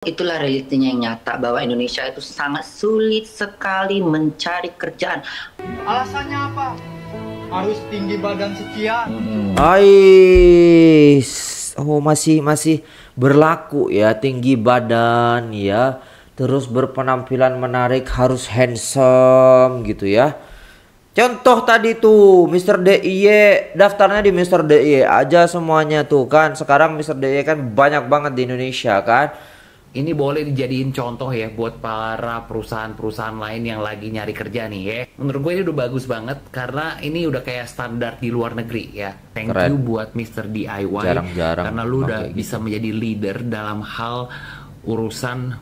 Itulah realitinya yang nyata bahwa Indonesia itu sangat sulit sekali mencari kerjaan. Alasannya apa? Harus tinggi badan sekian. Masih berlaku ya, tinggi badan ya, terus berpenampilan menarik, harus handsome gitu ya. Contoh tadi tuh Mr. DIY, daftarnya di Mr. DIY aja semuanya tuh kan. Sekarang Mr. DIY kan banyak banget di Indonesia kan. Ini boleh dijadiin contoh ya buat para perusahaan-perusahahan lain yang lagi nyari kerja nih ya. Menurut gue ini udah bagus banget karena ini udah kayak standar di luar negeri ya. Thank Keren. you buat Mr. DIY Jarang-jarang karena lu udah pakai bisa menjadi leader dalam hal urusan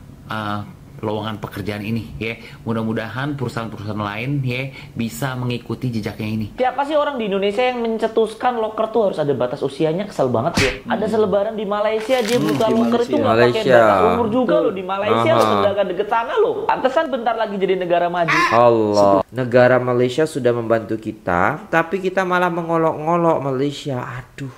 lowongan pekerjaan ini ya. Mudah-mudahan perusahaan-perusahaan lain ya bisa mengikuti jejaknya ini. Siapa sih orang di Indonesia yang mencetuskan loker tuh harus ada batas usianya? Kesel banget ya. Ada selebaran di Malaysia dia buka loker itu nggak pakai Malaysia. batas umur juga loh di Malaysia loh, sedangkan deket sana loh. Pantesan bentar lagi jadi negara maju. Allah, negara Malaysia sudah membantu kita, tapi kita malah mengolok-ngolok Malaysia. Aduh.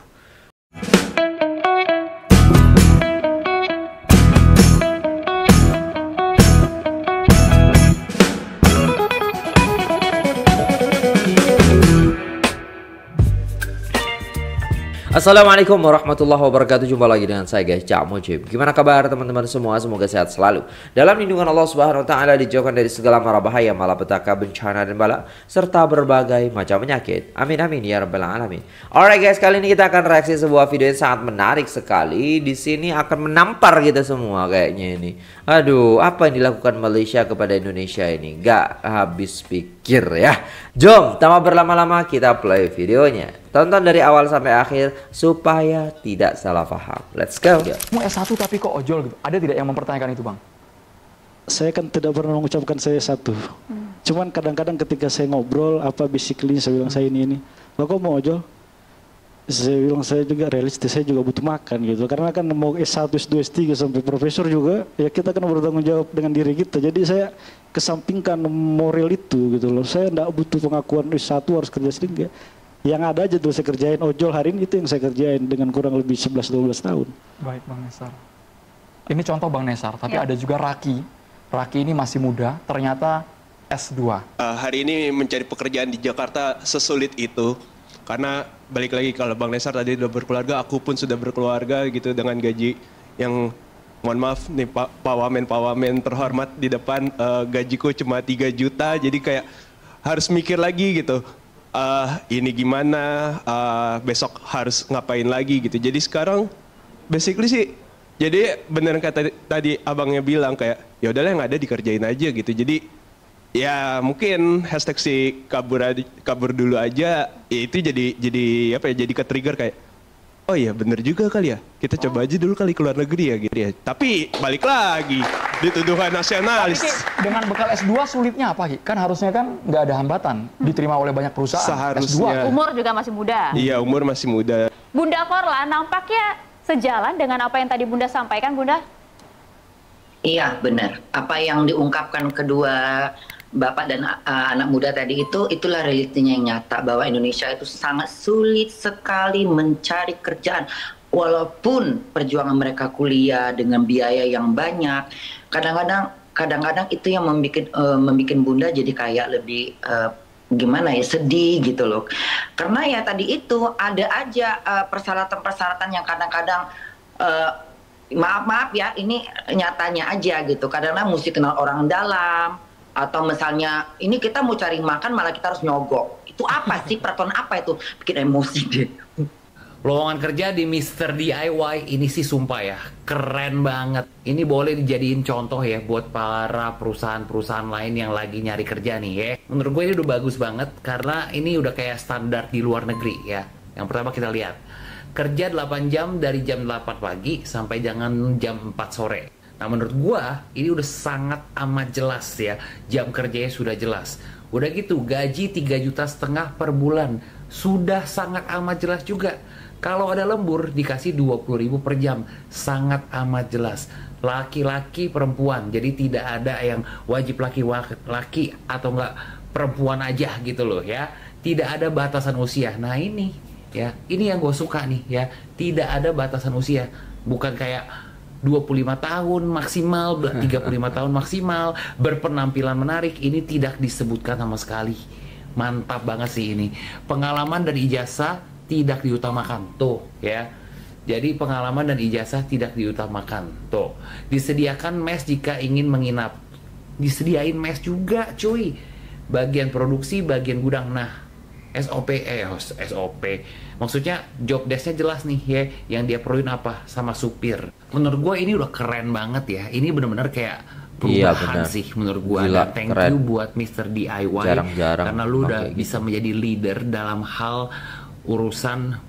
Assalamualaikum warahmatullahi wabarakatuh. Jumpa lagi dengan saya guys, Cak Mujib. Gimana kabar teman-teman semua? Semoga sehat selalu. Dalam lindungan Allah Subhanahu wa taala, dijauhkan dari segala mara bahaya, malapetaka, bencana dan bala serta berbagai macam penyakit. Amin amin ya rabbal alamin. Alright guys, kali ini kita akan reaksi sebuah video yang sangat menarik sekali. Di sini akan menampar kita semua kayaknya ini. Aduh, apa yang dilakukan Malaysia kepada Indonesia ini? Gak habis pikir ya. Jom, tanpa berlama-lama kita play videonya. Tonton dari awal sampai akhir supaya tidak salah paham. Let's go. Kamu S1 tapi kok ojol gitu? Ada tidak yang mempertanyakan itu, Bang? Saya kan tidak pernah mengucapkan saya satu. Cuman kadang-kadang ketika saya ngobrol, basically saya bilang saya ini. Lo kok mau ojol? Saya bilang saya juga realistis, saya juga butuh makan gitu. Karena kan mau S1, S2, S3 sampai profesor juga, ya kita kan bertanggung jawab dengan diri kita. Jadi saya kesampingkan moral itu gitu loh. Saya tidak butuh pengakuan S1 harus kerja sendiri. Yang ada aja tuh saya kerjain ojol hari ini, itu yang saya kerjain dengan kurang lebih 11-12 tahun. Baik, Bang Nesar. Ini contoh Bang Nesar, tapi ada juga Raki. Raki ini masih muda, ternyata S2. Hari ini mencari pekerjaan di Jakarta sesulit itu. Karena balik lagi kalau Bang Nesar tadi udah berkeluarga, aku pun sudah berkeluarga gitu dengan gaji yang mohon maaf nih Pak Wamen terhormat di depan, gajiku cuma 3 juta, jadi kayak harus mikir lagi gitu. Ini gimana, besok harus ngapain lagi gitu. Jadi sekarang basically sih, jadi bener kata tadi abangnya bilang kayak ya udahlah yang ada dikerjain aja gitu. Jadi ya mungkin hashtag si kabur dulu aja, ya itu jadi apa ya, jadi ke-trigger kayak oh iya bener juga kali ya, kita coba aja dulu kali ke luar negeri ya gitu ya. Tapi balik lagi dituduhan nasionalis. Tapi dengan bekal S2 sulitnya apa, Ki? Kan harusnya kan nggak ada hambatan, diterima oleh banyak perusahaan. Seharusnya. S2. Umur juga masih muda. Iya, umur masih muda. Bunda Korla nampaknya sejalan dengan apa yang tadi Bunda sampaikan, Bunda. Iya benar. Apa yang diungkapkan kedua bapak dan anak muda tadi itulah realitinya yang nyata bahwa Indonesia itu sangat sulit sekali mencari kerjaan. Walaupun perjuangan mereka kuliah dengan biaya yang banyak, kadang-kadang itu yang membuat Bunda jadi kayak lebih gimana ya, sedih gitu loh. Karena ya tadi itu ada aja persyaratan-persyaratan yang kadang-kadang maaf ya, ini nyatanya aja gitu. Kadang-kadang mesti kenal orang dalam, atau misalnya ini kita mau cari makan malah kita harus nyogok. Itu apa sih, peraturan apa itu? Bikin emosi deh. Lowongan kerja di Mr. DIY ini sih sumpah ya, keren banget. Ini boleh dijadiin contoh ya buat para perusahaan-perusahaan lain yang lagi nyari kerja nih ya. Menurut gue ini udah bagus banget karena ini udah kayak standar di luar negeri ya. Yang pertama kita lihat, kerja 8 jam dari jam 8 pagi sampai jangan jam 4 sore. Nah menurut gua ini udah sangat amat jelas ya, jam kerjanya sudah jelas. Udah gitu gaji 3,5 juta per bulan, sudah sangat amat jelas juga. Kalau ada lembur dikasih 20.000 per jam, sangat amat jelas. Laki-laki perempuan, jadi tidak ada yang wajib laki-laki atau enggak perempuan aja gitu loh ya. Tidak ada batasan usia. Nah ini ya, ini yang gue suka nih ya, tidak ada batasan usia. Bukan kayak 25 tahun maksimal, 35 tahun maksimal, berpenampilan menarik, ini tidak disebutkan sama sekali. Mantap banget sih ini. Pengalaman dan ijazah tidak diutamakan, tuh ya. Jadi pengalaman dan ijazah tidak diutamakan, tuh. Disediakan mes jika ingin menginap. Disediain mes juga, cuy. Bagian produksi, bagian gudang. Nah, SOP, maksudnya job desk-nya jelas nih ya, yang dia perluin apa sama supir. Menurut gue ini udah keren banget ya, ini bener-bener kayak perubahan sih menurut gue. Dan thank you buat Mr. DIY, karena lu udah bisa menjadi leader dalam hal urusan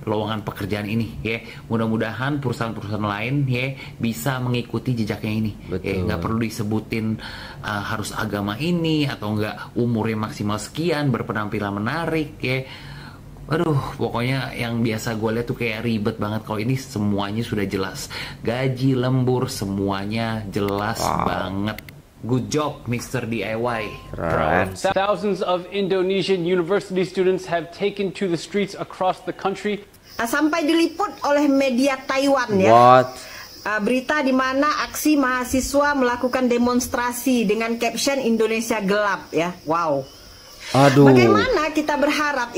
lowongan pekerjaan ini ya. Mudah-mudahan perusahaan-perusahaan lain ya bisa mengikuti jejaknya ini. Nggak perlu disebutin harus agama ini atau nggak umurnya maksimal sekian, berpenampilan menarik ya. Aduh, pokoknya yang biasa gue lihat tuh kayak ribet banget. Kalau ini semuanya sudah jelas, gaji, lembur, semuanya jelas banget. Good job, Mr. DIY. Thousands of Indonesian university students have taken to the streets across the country. Sampai diliput oleh media Taiwan ya. Berita di mana aksi mahasiswa melakukan demonstrasi dengan caption Indonesia gelap ya. Wow. Aduh. Bagaimana kita berharap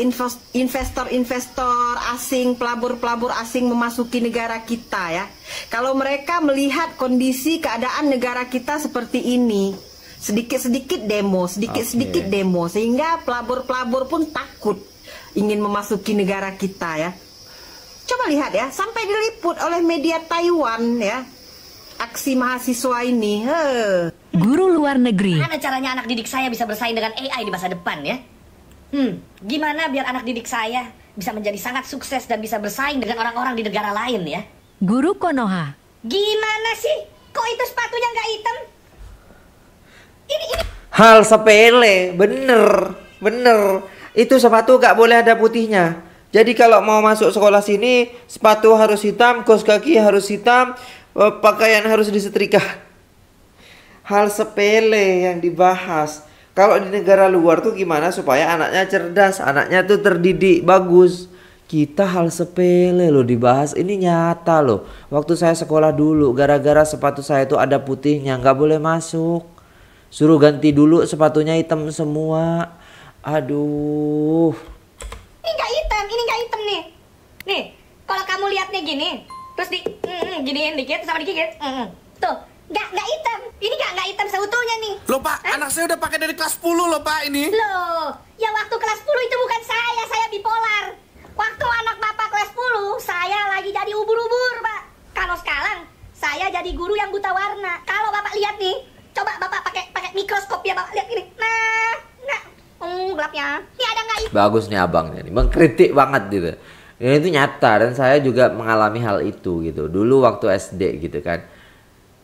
investor-investor asing, pelabur-pelabur asing memasuki negara kita ya. Kalau mereka melihat kondisi keadaan negara kita seperti ini, sedikit-sedikit demo, sedikit-sedikit demo, sehingga pelabur-pelabur pun takut ingin memasuki negara kita ya. Coba lihat ya, sampai diliput oleh media Taiwan ya, aksi mahasiswa ini. Guru luar negeri. Gimana caranya anak didik saya bisa bersaing dengan AI di masa depan ya? Gimana biar anak didik saya bisa menjadi sangat sukses dan bisa bersaing dengan orang-orang di negara lain ya? Guru Konoha. Gimana sih? Kok itu sepatunya nggak hitam? Ini. Hal sepele, bener. Itu sepatu gak boleh ada putihnya. Jadi kalau mau masuk sekolah sini, sepatu harus hitam, kaos kaki harus hitam, pakaian harus disetrika. Hal sepele yang dibahas. Kalau di negara luar tuh gimana supaya anaknya cerdas, anaknya tuh terdidik, bagus. Kita hal sepele loh dibahas, ini nyata loh. Waktu saya sekolah dulu, gara-gara sepatu saya tuh ada putihnya, nggak boleh masuk. Suruh ganti dulu, sepatunya hitam semua. Aduh. Ini nggak hitam nih. Nih, kalau kamu lihatnya gini, terus giniin dikit sama dikit, tuh, nggak hitam. Ini nggak hitam seutuhnya nih. Loh Pak, anak saya udah pakai dari kelas 10 loh Pak ini. Loh, ya waktu kelas 10 itu bukan saya bipolar. Waktu anak Bapak kelas 10, saya lagi jadi ubur-ubur Pak. Kalau sekarang, saya jadi guru yang buta warna. Kalau Bapak lihat nih, coba Bapak pakai mikroskop ya Bapak lihat ini. Nah, gelapnya. Ini ada nggak itu? Bagus nih abangnya nih, mengkritik banget gitu. Ini itu nyata dan saya juga mengalami hal itu gitu. Dulu waktu SD gitu kan.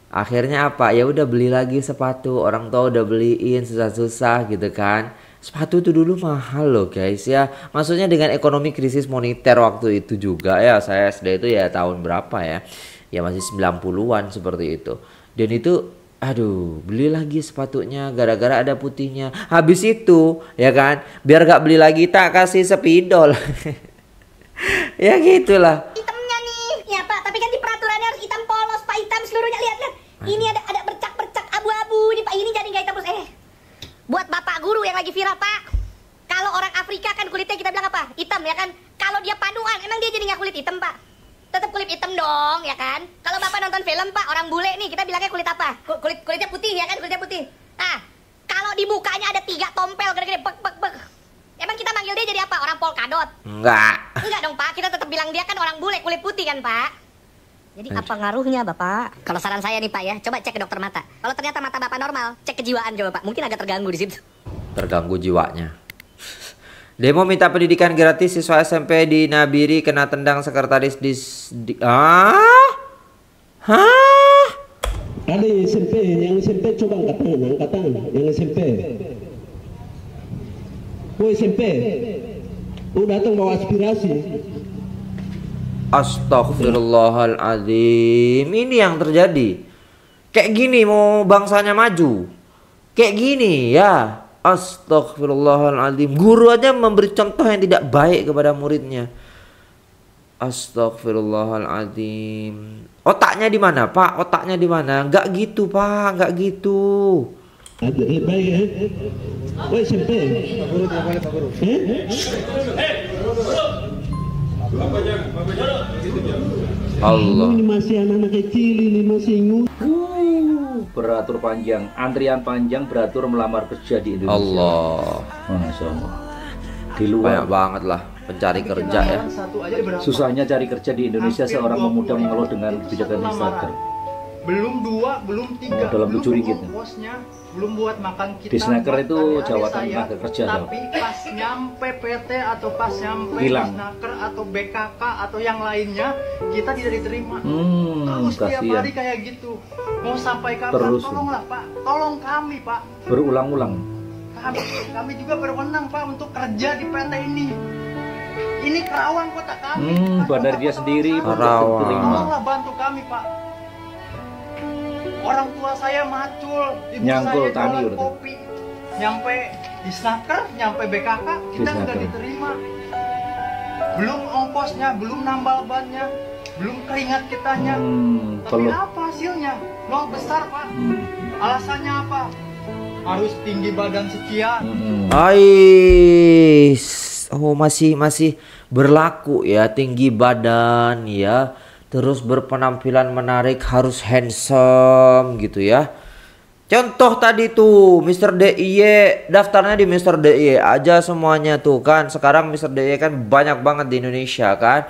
Akhirnya apa? Ya udah beli lagi sepatu. Orang tua udah beliin susah-susah gitu kan. Sepatu itu dulu mahal loh guys ya. Maksudnya dengan ekonomi krisis moneter waktu itu juga ya. Saya SD itu ya tahun berapa ya? Ya masih 90-an seperti itu. Dan itu aduh, beli lagi sepatunya gara-gara ada putihnya. Habis itu, ya kan, biar gak beli lagi tak kasih spidol. Ya gitulah. Hitamnya nih, ya Pak. Tapi kan di peraturannya harus hitam polos, Pak. Hitam seluruhnya, lihat. Ini ada bercak-bercak abu-abu nih Pak. Ini jadi gak hitam polos. Buat Bapak guru yang lagi viral Pak. Kalau orang Afrika kan kulitnya kita bilang apa? Hitam ya kan. Kalau dia paduan, emang dia jadi gak kulit hitam Pak? Tetap kulit hitam dong, ya kan? Kalau Bapak nonton film, Pak, orang bule nih, kita bilangnya kulit apa? Kulitnya putih, ya kan? Kulitnya putih. Nah, kalau di mukanya ada 3 tompel gede-gede, bek. Emang kita manggil dia jadi apa? Orang polkadot? Enggak dong, Pak. Kita tetap bilang dia kan orang bule, kulit putih kan, Pak? Jadi apa ngaruhnya, Bapak? Kalau saran saya nih, Pak, ya, coba cek ke dokter mata. Kalau ternyata mata Bapak normal, cek kejiwaan coba, Pak. Mungkin agak terganggu di situ. Terganggu jiwanya. Demo minta pendidikan gratis siswa SMP di Nabiri kena tendang sekretaris Ada yang SMP coba angkat tangan, yang SMP. SMP, datang bawa aspirasi. Astaghfirullahaladzim, ini yang terjadi. Kayak gini mau bangsanya maju. Kayak gini ya. Astaghfirullahaladzim. Guru aja memberi contoh yang tidak baik kepada muridnya. Astagfirullahaladzim. Otaknya di mana, Pak? Otaknya di mana? Nggak gitu, Pak. Nggak gitu. Woi, SMP. Allah. Ini masih anak-anak kecil, ini masih beratur panjang, antrian panjang beratur melamar kerja di Indonesia. Allah. Masya Allah. Di luar banyak banget lah pencari kerja ya. Susahnya cari kerja di Indonesia, seorang pemuda mengeluh dengan kebijakan Instagram. Belum 2, belum 3, dalam belum 7 ringgit. Ongkosnya, belum buat makan kita. Di Snaker itu buat jawatan adik-adik tenaga kerja. Tapi pas nyampe PT atau pas nyampe Hilang. Snaker atau BKK atau yang lainnya, kita tidak diterima. Terus tiap kasihan. hari kayak gitu. Mau sampai kapan? Terus. Tolonglah Pak, tolong kami Pak. Berulang-ulang. Kami juga berwenang Pak untuk kerja di PT ini. Ini Kerawang kota kami. Bandar dia sendiri Kerawang. Tolonglah bantu kami Pak. Orang tua saya macul, ibu Nyangkul, saya tani jualan udah. kopi. Nyampe di Snaker, nyampe BKK, kita nggak Snaker. diterima. Belum ongkosnya, belum nambal bannya, belum keringat kitanya. Tapi perlu. apa hasilnya? Nol besar Pak. Alasannya apa? Harus tinggi badan sekian. Ais. Oh, masih berlaku ya, tinggi badan ya. Terus berpenampilan menarik, harus handsome gitu ya. Contoh tadi tuh Mr. DIY, daftarnya di Mr. DIY aja semuanya tuh kan. Sekarang Mr. DIY kan banyak banget di Indonesia kan.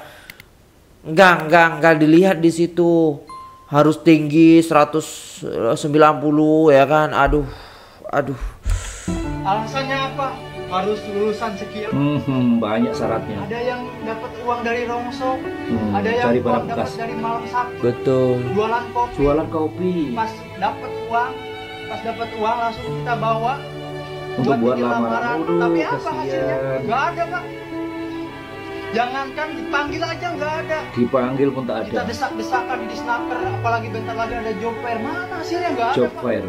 Enggak dilihat di situ. Harus tinggi 190 ya kan. Aduh. Alasannya apa? Harus lulusan sekian. Banyak syaratnya. Ada yang dapat uang dari rongsok, ada yang cari uang barang dapat bekas. dari malam Sabtu. Betul. Jualan kopi. Pas dapat uang langsung kita bawa Untuk buat bikin lamaran. Aduh, Tapi apa kasihan. hasilnya? Gak ada Pak. Jangankan dipanggil aja nggak ada. Dipanggil pun tak Kita ada. desak-desakan di Snaker, apalagi bentar lagi ada job fair. Mana hasilnya nggak ada Job Pak. fair.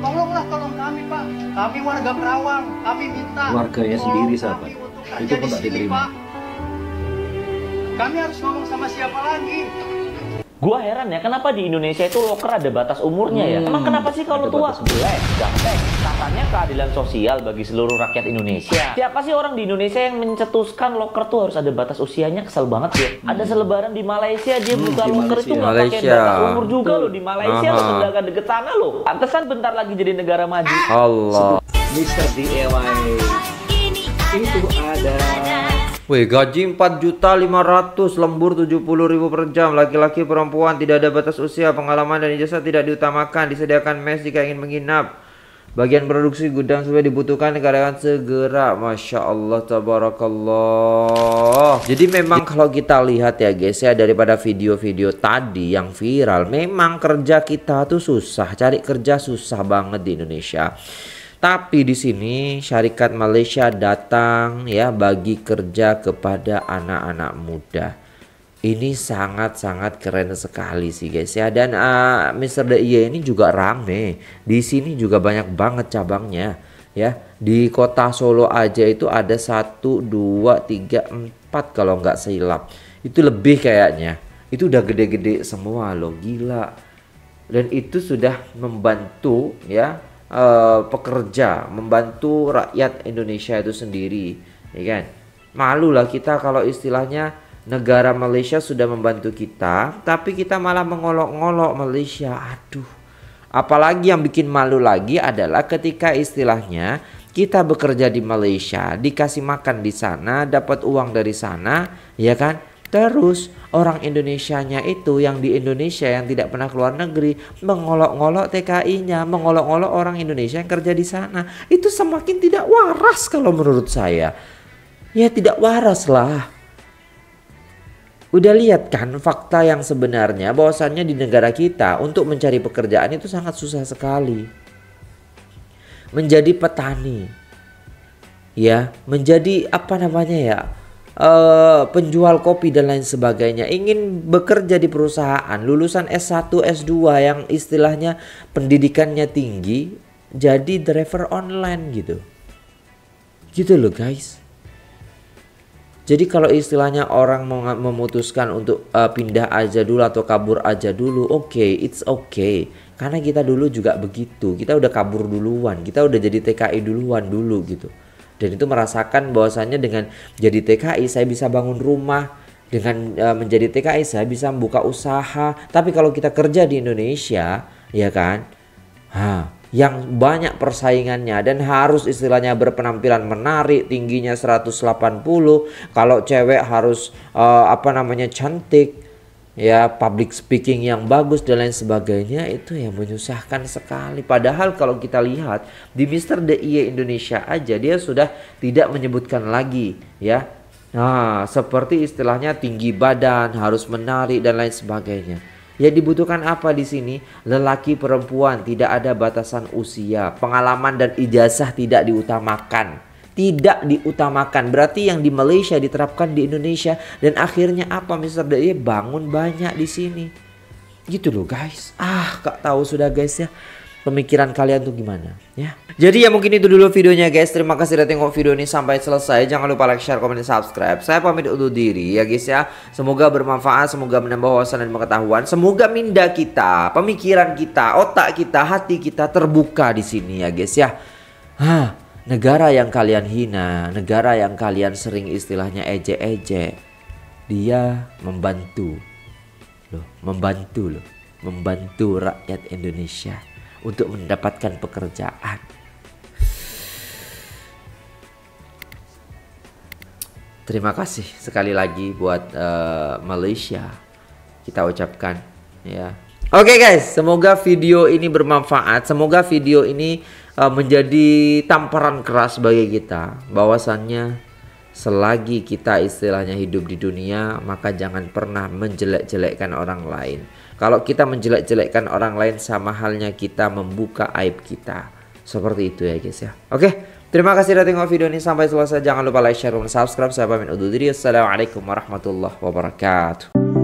Tolong kami Pak. Kami warga Kerawang, kami minta. Warganya tolong sendiri kami sahabat. untuk Itu kerja pun di tak sini, diterima. Pak. Kami harus ngomong sama siapa lagi? Gua heran ya, kenapa di Indonesia itu loker ada batas umurnya ya? Emang kenapa sih kalau tua? Ganteng. Katanya keadilan sosial bagi seluruh rakyat Indonesia. Siapa sih orang di Indonesia yang mencetuskan loker tuh harus ada batas usianya? Kesel banget ya. Ada selebaran di Malaysia, dia buka di loker itu nggak pakai Malaysia. batas umur juga loh di Malaysia. Aha. Loh, sedangkan deket sana loh. Pantesan bentar lagi jadi negara maju. Allah. Mr. DIY itu ada. Wih, gaji 4.500.000, lembur 70.000 per jam, laki-laki perempuan, tidak ada batas usia, pengalaman dan ijazah tidak diutamakan, disediakan mes jika ingin menginap. Bagian produksi gudang sudah dibutuhkan karyawan segera. Masya Allah, tabarakallah. Jadi memang kalau kita lihat ya guys ya, daripada video-video tadi yang viral, memang kerja kita tuh susah, cari kerja susah banget di Indonesia. Tapi di sini syarikat Malaysia datang ya bagi kerja kepada anak-anak muda. Ini sangat-sangat keren sekali sih guys ya. Dan Mr. DIY ini juga rame. Di sini juga banyak banget cabangnya ya. Di kota Solo aja itu ada 1, 2, 3, 4 kalau nggak silap. Itu lebih kayaknya. Itu udah gede-gede semua loh, gila. Dan itu sudah membantu ya pekerja, membantu rakyat Indonesia itu sendiri, ya kan? Malu lah kita kalau istilahnya negara Malaysia sudah membantu kita, tapi kita malah mengolok-ngolok Malaysia. Aduh. Apalagi yang bikin malu lagi adalah ketika istilahnya kita bekerja di Malaysia, dikasih makan di sana, dapat uang dari sana, ya kan? Terus orang Indonesianya itu yang di Indonesia yang tidak pernah keluar negeri mengolok-ngolok TKI-nya, mengolok-ngolok orang Indonesia yang kerja di sana. Itu semakin tidak waras kalau menurut saya. Ya tidak waras lah. Udah lihat kan fakta yang sebenarnya bahwasannya di negara kita untuk mencari pekerjaan itu sangat susah sekali. Menjadi petani. Ya, menjadi apa namanya ya? Penjual kopi dan lain sebagainya, ingin bekerja di perusahaan lulusan S1 S2 yang istilahnya pendidikannya tinggi, jadi driver online gitu loh guys. Jadi kalau istilahnya orang mau memutuskan untuk pindah aja dulu atau kabur aja dulu, oke, it's okay. Karena kita dulu juga begitu, kita udah kabur duluan, kita udah jadi TKI duluan dulu gitu. Dan itu merasakan bahwasannya dengan jadi TKI saya bisa bangun rumah, dengan menjadi TKI saya bisa membuka usaha. Tapi kalau kita kerja di Indonesia, ya kan, yang banyak persaingannya dan harus istilahnya berpenampilan menarik, tingginya 180, kalau cewek harus cantik, ya, public speaking yang bagus dan lain sebagainya, itu yang menyusahkan sekali. Padahal kalau kita lihat di Mr. DIY Indonesia aja dia sudah tidak menyebutkan lagi, ya. Nah, seperti istilahnya tinggi badan, harus menarik dan lain sebagainya. Ya, dibutuhkan apa di sini? Lelaki perempuan, tidak ada batasan usia, pengalaman dan ijazah tidak diutamakan. Tidak diutamakan. Berarti yang di Malaysia diterapkan di Indonesia, dan akhirnya apa Mr. DIY bangun banyak di sini. Gitu loh guys. Gak tahu sudah guys ya. Pemikiran kalian tuh gimana ya? Jadi ya mungkin itu dulu videonya guys. Terima kasih udah tengok video ini sampai selesai. Jangan lupa like, share, komen, dan subscribe. Saya pamit undur diri ya guys ya. Semoga bermanfaat, semoga menambah wawasan dan pengetahuan. Semoga minda kita, pemikiran kita, otak kita, hati kita terbuka di sini ya guys ya. Negara yang kalian hina, negara yang kalian sering istilahnya ejek-ejek, dia membantu rakyat Indonesia untuk mendapatkan pekerjaan. Terima kasih sekali lagi buat Malaysia kita ucapkan ya. Oke guys, semoga video ini bermanfaat. Semoga video ini menjadi tamparan keras bagi kita, bahwasannya selagi kita istilahnya hidup di dunia, maka jangan pernah menjelek-jelekkan orang lain. Kalau kita menjelek-jelekkan orang lain, sama halnya kita membuka aib kita. Seperti itu ya guys ya. Oke, terima kasih sudah tengok video ini sampai selesai. Jangan lupa like, share, dan subscribe. Saya pamit undur diri. Assalamualaikum warahmatullahi wabarakatuh.